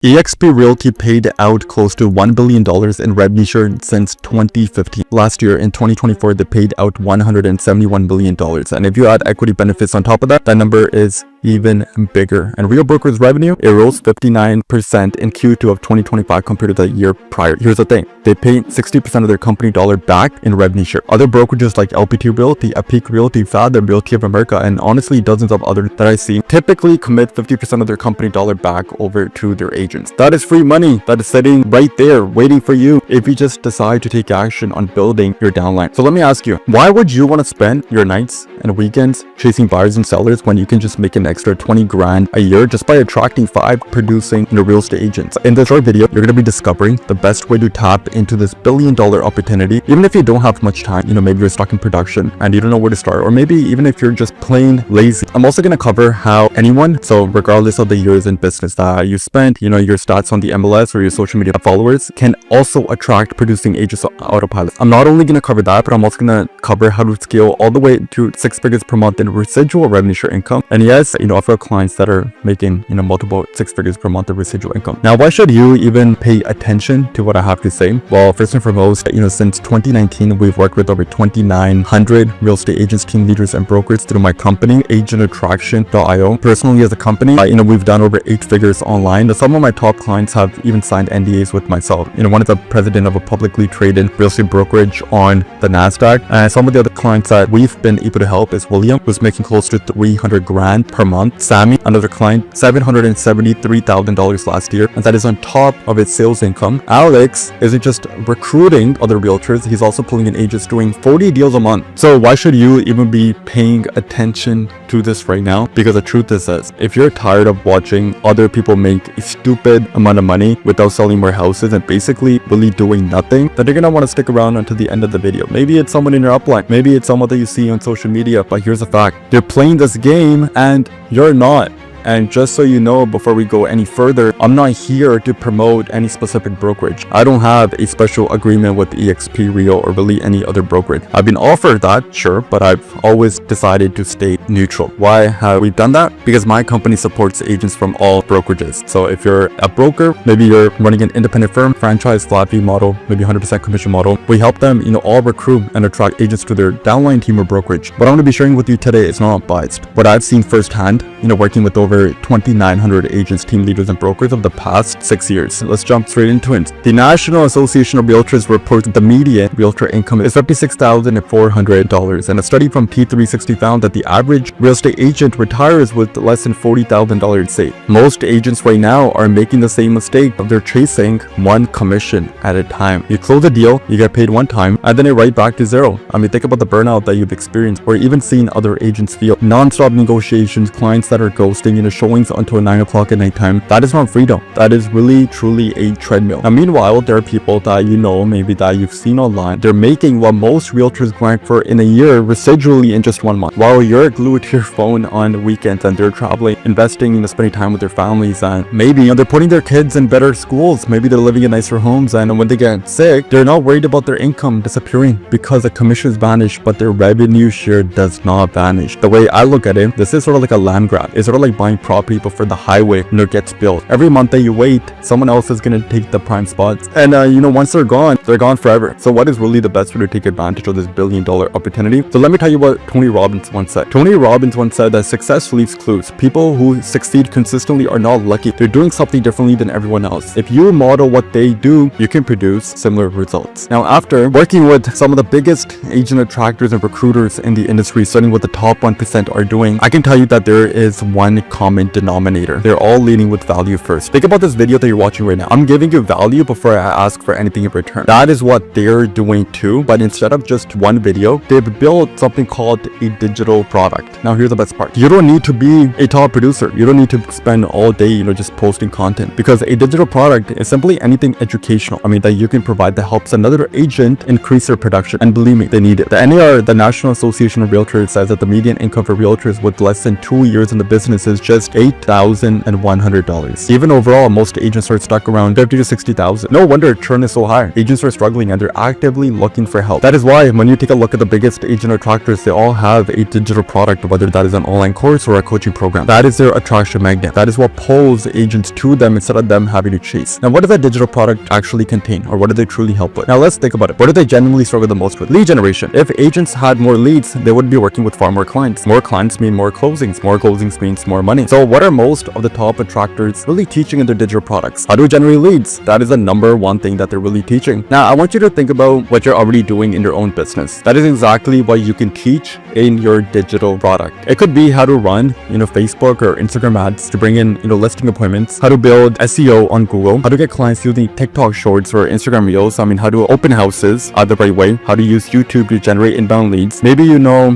eXp Realty paid out close to $1 billion in revenue share since 2015. Last year in 2024, they paid out $171 million. And if you add equity benefits on top of that, that number is even bigger. And Real Broker's revenue, it rose 59% in Q2 of 2025 compared to the year prior. Here's the thing, they pay 60% of their company dollar back in revenue share. Other brokerages like LPT Realty, Epique Realty, Fathom, Realty of America, and honestly dozens of others that I see typically commit 50% of their company dollar back over to their agents. That is free money that is sitting right there waiting for you if you just decide to take action on building your downline. So let me ask you, why would you want to spend your nights and weekends chasing buyers and sellers when you can just make an extra 20 grand a year just by attracting 5 producing real estate agents? In this short video, you're going to be discovering the best way to tap into this billion-dollar opportunity. Even if you don't have much time, maybe you're stuck in production and you don't know where to start, or maybe even if you're just plain lazy. I'm also going to cover how anyone, so regardless of the years in business that you spent, your stats on the MLS or your social media followers, can also attract producing agents on autopilot. I'm not only going to cover that, but I'm also going to cover how to scale all the way to 6 figures per month in residual revenue share income. And yes, I've got clients that are making multiple 6 figures per month of residual income. Now, why should you even pay attention to what I have to say? Well, first and foremost, since 2019, we've worked with over 2,900 real estate agents, team leaders, and brokers through my company, agentattraction.io. Personally, as a company, we've done over 8 figures online. Some of my top clients have even signed NDAs with myself. One is the president of a publicly traded real estate brokerage on the NASDAQ. And some of the other clients that we've been able to help is William, who's making close to 300 grand per month. Sammy, another client, $773,000 last year, and that is on top of its sales income. Alex isn't just recruiting other realtors, he's also pulling in agents doing 40 deals a month. So why should you even be paying attention to this right now? Because the truth is this, if you're tired of watching other people make a stupid amount of money without selling more houses and basically really doing nothing, then you're gonna want to stick around until the end of the video. Maybe it's someone in your upline, maybe it's someone that you see on social media, but here's the fact, they're playing this game and you're not. And just so you know, before we go any further, I'm not here to promote any specific brokerage. I don't have a special agreement with eXp Real or really any other brokerage. I've been offered that, sure, but I've always decided to stay neutral. Why have we done that? Because my company supports agents from all brokerages. So if you're a broker, maybe you're running an independent firm, franchise, flat fee model, maybe 100% commission model, we help them, all recruit and attract agents to their downline team or brokerage. What I'm going to be sharing with you today is not biased. What I've seen firsthand, working with over 2,900 agents, team leaders, and brokers of the past 6 years. Let's jump straight into it. The National Association of Realtors reports the median realtor income is $56,400, and a study from T360 found that the average real estate agent retires with less than $40,000 saved. Most agents right now are making the same mistake of they're chasing one commission at a time. You close a deal, you get paid one time, and then it right back to zero. Think about the burnout that you've experienced or even seen other agents feel. Non-stop negotiations, clients that are ghosting, showings until 9 o'clock at nighttime. That is not freedom. That is really truly a treadmill. Now, meanwhile, there are people that maybe that you've seen online. They're making what most realtors grind for in a year residually in just 1 month. While you're glued to your phone on the weekends and they're traveling, investing, spending time with their families, and maybe they're putting their kids in better schools. Maybe they're living in nicer homes, and when they get sick, they're not worried about their income disappearing because the commissions vanish, but their revenue share does not vanish. The way I look at it, this is sort of like a land grab. It's sort of like buying property before the highway gets built. Every month that you wait, someone else is going to take the prime spots, and once they're gone forever. So what is really the best way to take advantage of this billion-dollar opportunity? So let me tell you what Tony Robbins once said. Tony Robbins once said that success leaves clues. People who succeed consistently are not lucky. They're doing something differently than everyone else. If you model what they do, you can produce similar results. Now, after working with some of the biggest agent attractors and recruiters in the industry, studying what the top 1% are doing, I can tell you that there is one common denominator. They're all leading with value first. Think about this video that you're watching right now. I'm giving you value before I ask for anything in return. That is what they're doing too, but instead of just one video, they've built something called a digital product. Now, here's the best part. You don't need to be a top producer. You don't need to spend all day, just posting content, because a digital product is simply anything educational, that you can provide that helps another agent increase their production. And believe me, they need it. The NAR, the National Association of Realtors, says that the median income for realtors with less than 2 years in the business is just $8,100. Even overall, most agents are stuck around $50,000 to $60,000. No wonder churn is so high. Agents are struggling and they're actively looking for help. That is why when you take a look at the biggest agent attractors, they all have a digital product, whether that is an online course or a coaching program. That is their attraction magnet. That is what pulls agents to them instead of them having to chase. Now, what does that digital product actually contain, or what do they truly help with? Now, let's think about it. What do they genuinely struggle the most with? Lead generation. If agents had more leads, they would be working with far more clients. More clients mean more closings. More closings means more money. So what are most of the top attractors really teaching in their digital products? How do we generate leads? That is the number one thing that they're really teaching. Now, I want you to think about what you're already doing in your own business. That is exactly what you can teach in your digital product. It could be how to run, Facebook or Instagram ads to bring in, listing appointments, how to build SEO on Google, how to get clients using TikTok shorts or Instagram reels. How to open houses the right way, how to use YouTube to generate inbound leads. Maybe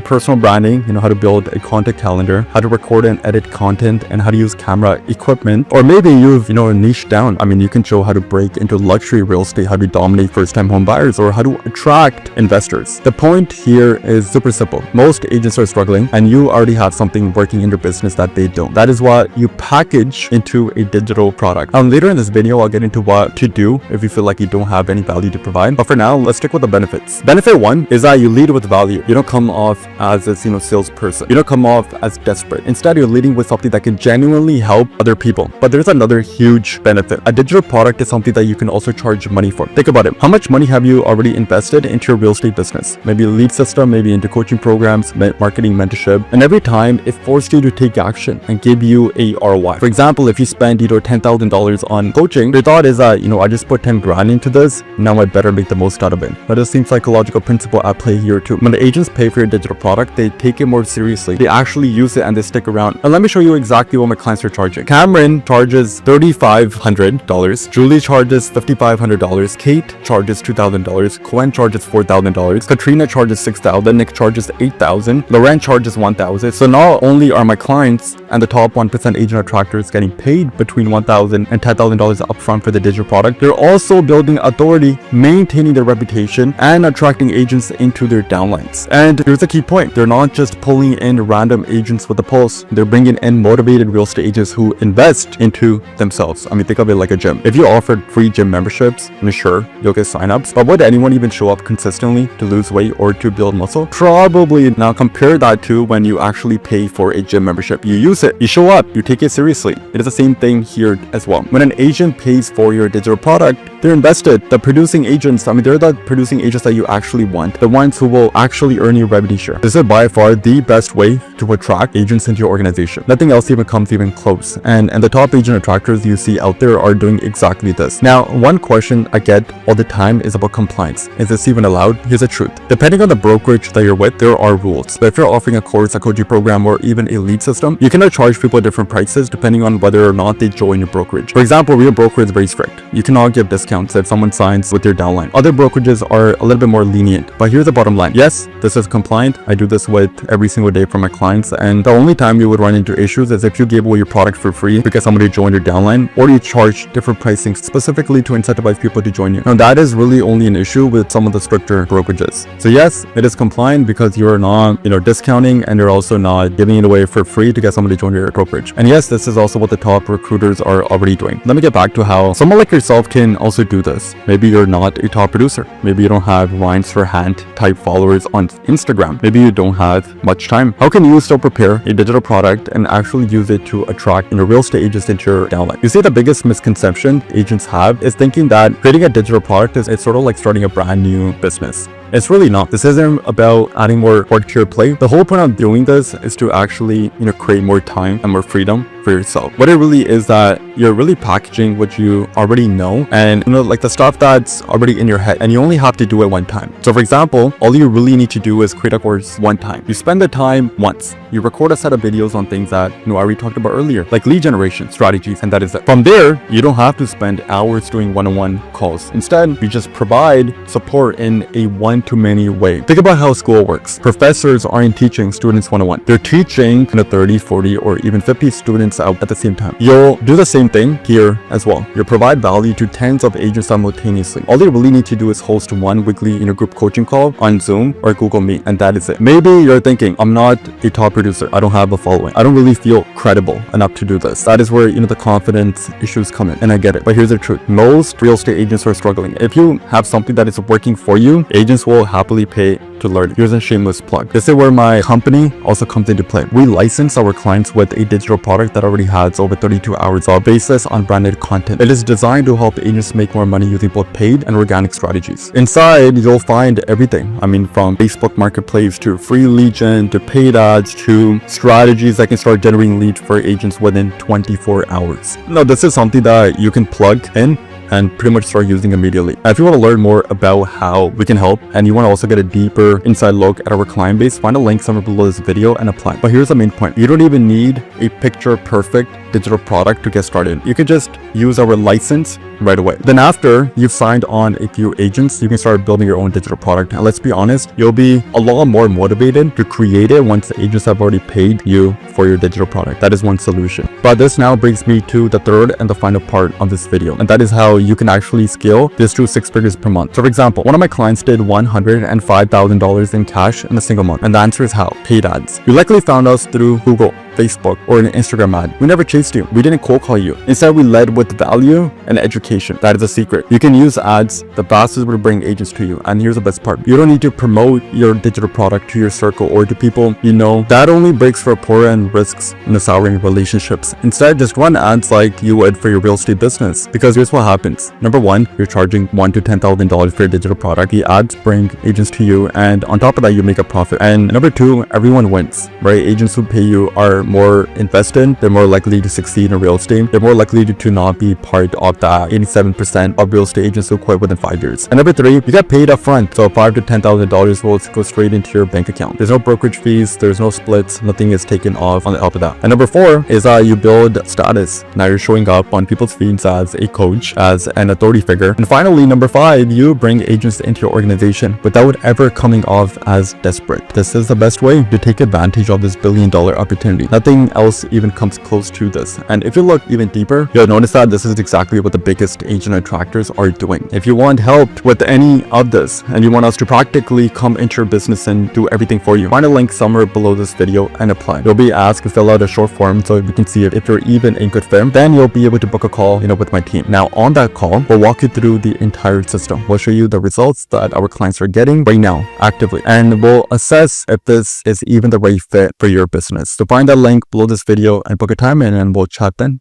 personal branding, how to build a content calendar, how to record and edit content, and how to use camera equipment. Or maybe you've, niche down. You can show how to break into luxury real estate, how to dominate first-time home buyers, or how to attract investors. The point here is super simple. Most agents are struggling and you already have something working in your business that they don't. That is what you package into a digital product. Later in this video, I'll get into what to do if you feel like you don't have any value to provide. But for now, let's stick with the benefits. Benefit one is that you lead with value. You don't come off as a salesperson. You don't come off as desperate. Instead, you're leading with something that can genuinely help other people. But there's another huge benefit. A digital product is something that you can also charge money for. Think about it. How much money have you already invested into your real estate business? Maybe a lead system, maybe into coaching programs, marketing, mentorship. And every time it forced you to take action and give you a ROI. For example, if you spend $10,000 on coaching, your thought is that, I just put 10 grand into this. Now I better make the most out of it. But the same psychological principle at play here too. When the agents pay for your digital product, they take it more seriously. They actually use it and they stick around. And let me show you exactly what my clients are charging. Cameron charges $3,500. Julie charges $5,500. Kate charges $2,000. Gwen charges $4,000. Katrina charges $6,000. Nick charges $8,000. Loren charges $1,000. So not only are my clients and the top 1% agent attractors getting paid between $1,000 and $10,000 upfront for the digital product, they're also building authority, maintaining their reputation, and attracting agents into their downlines. And here's a key point. They're not just pulling in random agents with a pulse. They're bringing in motivated real estate agents who invest into themselves. Think of it like a gym. If you offered free gym memberships, sure, you'll get signups, but would anyone even show up consistently to lose weight or to build muscle? Probably. Now compare that to when you actually pay for a gym membership. You use it, you show up, you take it seriously. It is the same thing here as well. When an agent pays for your digital product, they're invested. The producing agents, they're the producing agents that you actually want, the ones who will actually earn your revenue share. This is by far the best way to attract agents into your organization. Nothing else even comes even close. And the top agent attractors you see out there are doing exactly this. Now, one question I get all the time is about compliance. Is this even allowed? Here's the truth. Depending on the brokerage that you're with, there are rules. But if you're offering a course, a coaching program, or even a lead system, you cannot charge people different prices depending on whether or not they join your brokerage. For example, your brokerage is very strict. You cannot give discounts if someone signs with your downline. Other brokerages are a little bit more lenient, but here's the bottom line. Yes, this is compliant. I do this with every single day for my clients, and the only time you would run into issues is if you gave away your product for free because somebody joined your downline, or you charge different pricing specifically to incentivize people to join you. Now that is really only an issue with some of the stricter brokerages. So yes, it is compliant because you're not, discounting, and you're also not giving it away for free to get somebody to join your brokerage. And yes, this is also what the top recruiters are already doing. Let me get back to how someone like yourself can also do this. Maybe you're not a top producer. Maybe you don't have Ryan's for hand type followers on Instagram. Maybe you don't have much time. How can you still prepare a digital product and actually use it to attract real estate agents into your downline? You see, the biggest misconception agents have is thinking that creating a digital product is sort of like starting a brand new business. It's really not. This isn't about adding more work to your plate. The whole point of doing this is to actually, create more time and more freedom for yourself. What it really is that you're really packaging what you already know, and like the stuff that's already in your head, and you only have to do it one time. So for example, all you really need to do is create a course one time. You spend the time once. You record a set of videos on things that I already talked about earlier, like lead generation strategies, and that is it. From there, you don't have to spend hours doing one-on-one calls. Instead, you just provide support in a one too many way. Think about how school works. Professors aren't teaching students one-on-one. They're teaching 30, 40, or even 50 students out at the same time. You'll do the same thing here as well. You'll provide value to tens of agents simultaneously. All you really need to do is host one weekly group coaching call on Zoom or Google Meet, and that is it. Maybe you're thinking, I'm not a top producer. I don't have a following. I don't really feel credible enough to do this. That is where, the confidence issues come in, and I get it. But here's the truth. Most real estate agents are struggling. If you have something that is working for you, agents will happily pay to learn. Here's a shameless plug. This is where my company also comes into play. We license our clients with a digital product that already has over 32 hours of basis on branded content. It is designed to help agents make more money using both paid and organic strategies. Inside, you'll find everything. From Facebook Marketplace to free lead gen to paid ads to strategies that can start generating leads for agents within 24 hours. Now, this is something that you can plug in and pretty much start using immediately. If you want to learn more about how we can help and you want to also get a deeper inside look at our client base, find a link somewhere below this video and apply. But here's the main point. You don't even need a picture perfect digital product to get started. You can just use our license right away. Then after you've signed on a few agents, you can start building your own digital product. And let's be honest, you'll be a lot more motivated to create it once the agents have already paid you for your digital product. That is one solution. But this now brings me to the third and the final part of this video. And that is how you can actually scale this to 6 figures per month. So for example, one of my clients did $105,000 in cash in a single month. And the answer is how? Paid ads. You likely found us through Google, Facebook, or an Instagram ad. We never chased you. We didn't cold call you. Instead, we led with value and education. That is a secret. You can use ads. The fastest way to bring agents to you. And here's the best part. You don't need to promote your digital product to your circle or to people you know. That only breaks rapport and risks in the souring relationships. Instead, just run ads like you would for your real estate business. Because here's what happens. Number one, you're charging $1,000 to $10,000 for your digital product. The ads bring agents to you, and on top of that, you make a profit. And number two, everyone wins, right? Agents who pay you are more invested. They're more likely to succeed in real estate. They're more likely to not be part of that 87% of real estate agents who quit within 5 years. And number three, you get paid up front. So $5,000 to $10,000 will go straight into your bank account. There's no brokerage fees. There's no splits. Nothing is taken off on the top of that. And number four is you build status. Now you're showing up on people's feeds as a coach, as an authority figure. And finally, number five, you bring agents into your organization without ever coming off as desperate. This is the best way to take advantage of this billion-dollar opportunity. Nothing else even comes close to this. And if you look even deeper, you'll notice that this is exactly what the biggest agent attractors are doing. If you want help with any of this and you want us to practically come into your business and do everything for you, find a link somewhere below this video and apply. You'll be asked to fill out a short form so we can see if you're even a good fit. Then you'll be able to book a call, with my team. Now on that call, we'll walk you through the entire system. We'll show you the results that our clients are getting right now actively, and we'll assess if this is even the right fit for your business. So find that link below this video and book a time in, and we'll chat then.